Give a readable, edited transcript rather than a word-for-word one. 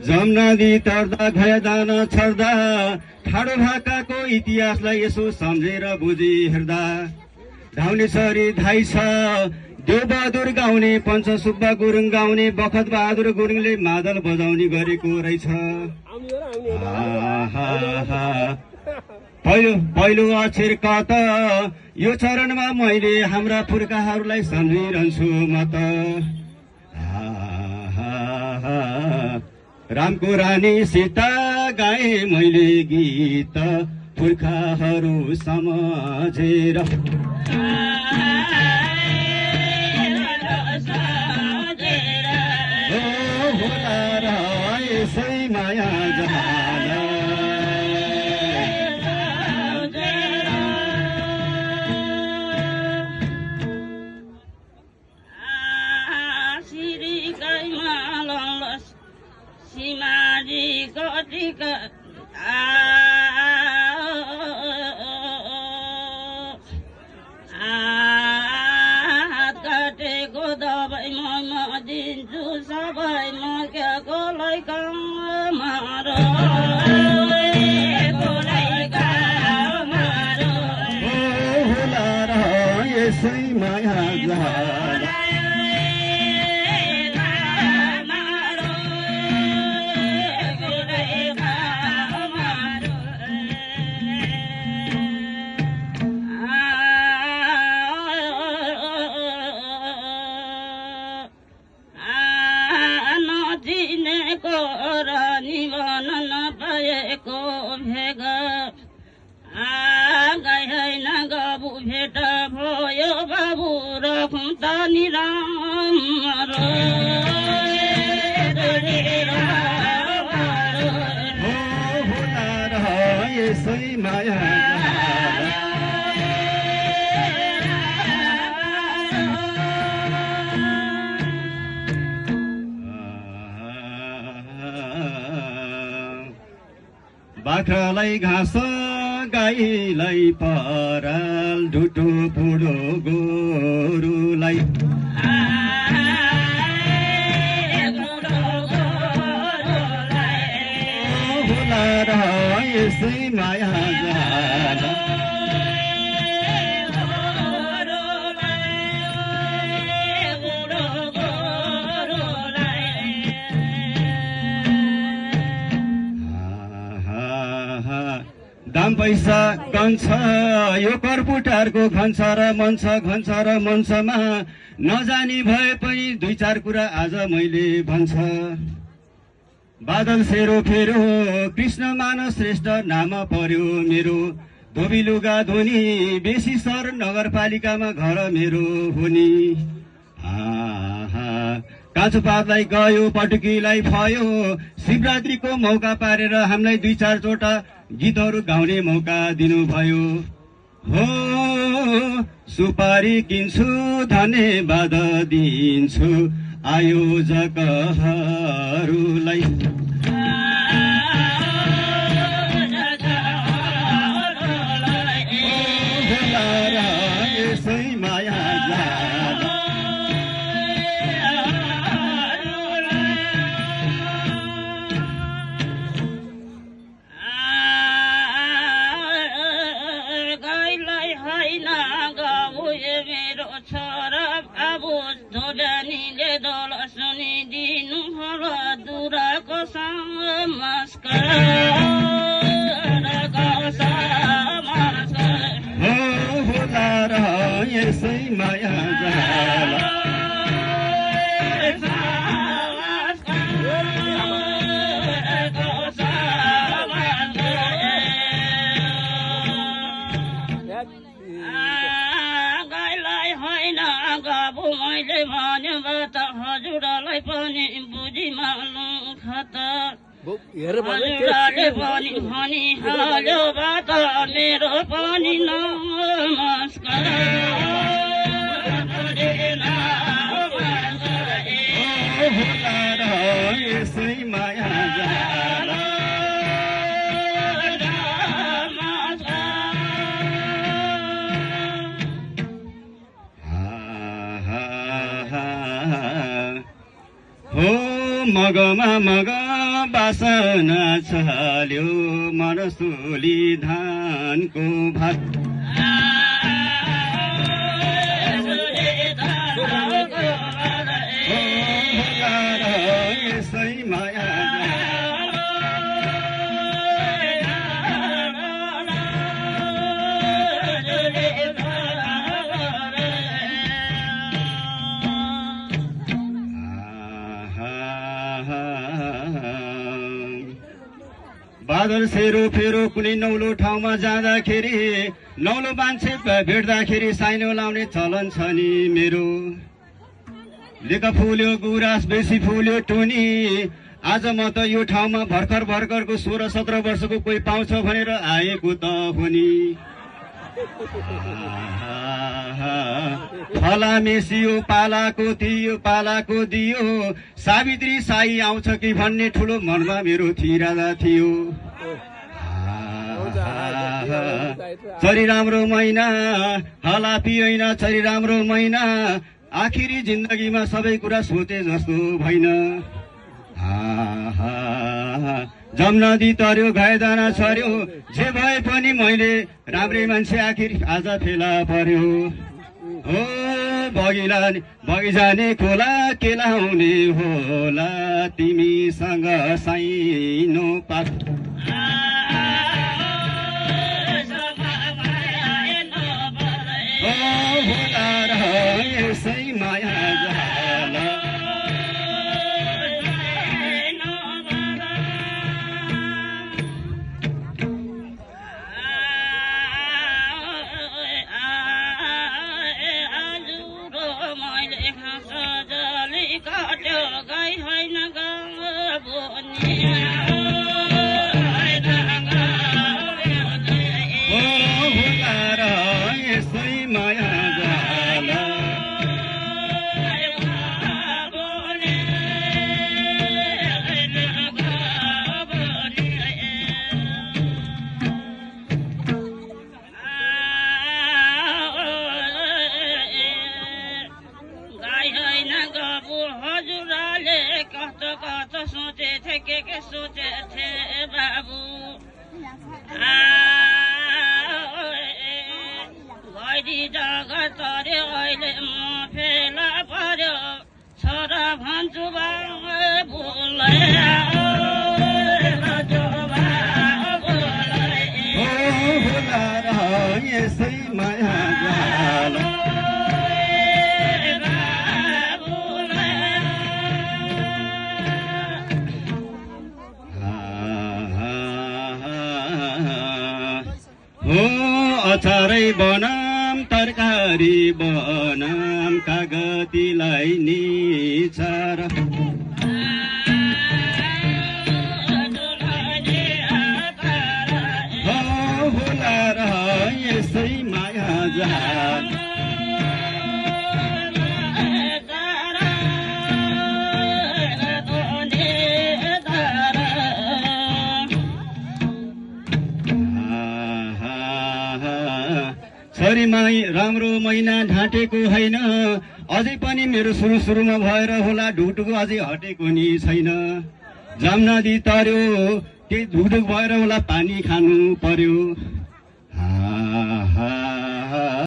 जमनदी तर्दा घयदान छर्दा ठाडो भाकाको इतिहासलाई यसो सम्झेर बुझी हेर्दा धाउनेछरी धाइ छ देवबहादुर गाउने पञ्च सुब्बा गुरुङ गाउने बखत बहादुर गुरुङले मादल बजाउने गरेको रहेछ। पहिलो अक्षर क त यो चरणमा मैले हाम्रा पुर्खाहरूलाई सम्झिरहन्छु म त। रामको रानी सीता गाए मैले गीत पुर्खाहरू सम्झेर। होला र यसै माया जहान सीमाजी कतिक हात काटेको दबाई म दिन्छु सबै म क्या कोलाई कमारो होला र यसै माया जहान भेट भयो बाबु रखौँ त नि राम्रो होला र यसै माया बाख्रालाई घाँस गाईलाई पराल ढुटो बुढो गोरुलाई होला र यसै माया जहान दाम पैसा गन्छ यो कर्पुटारको घन्छ र मन्छमा नजानी भए पनि दुई चार कुरा आज मैले भन्छ। बादल सेरो फेरो कृष्ण मानस श्रेष्ठ नाम पर्यो मेरो धोबी लुगा धोनी बेसी सर नगरपालिकामा घर मेरो हो नि। काँचो पातलाई गयो पटुकीलाई भयो शिवरात्रिको मौका पारेर हामीलाई दुई चार चोटा गीतहरू गाउने मौका दिनुभयो। हो सुपारी किन्छु धन्यवाद दिन्छु आयोजकहरूलाई। यसै माया जहान गाईलाई होइन गाबु मैले भन्यो त हजुरलाई पनि बुझी माल्नु खतर हजुरले पनि भनिहाल्यो त मेरो पनि नमस्कार। यसै माया जहान हो मगमा मग बासना छल्यो मनसोली धानको भात यसै माया बादल सेरो फेरो कुनै नौलो ठाउँमा जाँदाखेरि नौलो मान्छे भेट्दाखेरि साइनो लाउने चलन छ नि मेरो लेका फुल्यो गुराँस बेसी फुल्यो टुनी आज म त यो ठाउँमा भर्खरको 16-17 वर्षको कोही पाउँछ भनेर आएको त हो नि फला मेसियो पालाको दियो सावित्री साई आउँछ कि भन्ने ठुलो मनमा मेरो थिरादा थियो चरी राम्रो महिना हला पिएन चरी राम्रो महिना आखिरी जिन्दगीमा सबै कुरा सोचे जस्तो भइन जमनदी तर्यो घायदाना छर्यो जे भए पनि मैले राम्रै मान्छे आखिर आज फेला पर्यो हो बगी जाने खोला केलाउने होला तिमीसँग साइनो पाप होला र यसै माया जाला के सोचे थे बाबू घडी जग्गा तर्यो अहिले म फेला पर्यो छोरा भन्छु यसै माया जाला अचारै बनाम तरकारी बनाम कागतीलाई निचार होला र यसै माया जाल छोरी माई राम्रो महिना ढाँटेको होइन अझै पनि मेरो सुरुमा भएर होला ढुकढुक अझै हटेको नि छैन जमनदी तर्यो त्यही ढुकढुक भएर होला पानी खानु पर्यो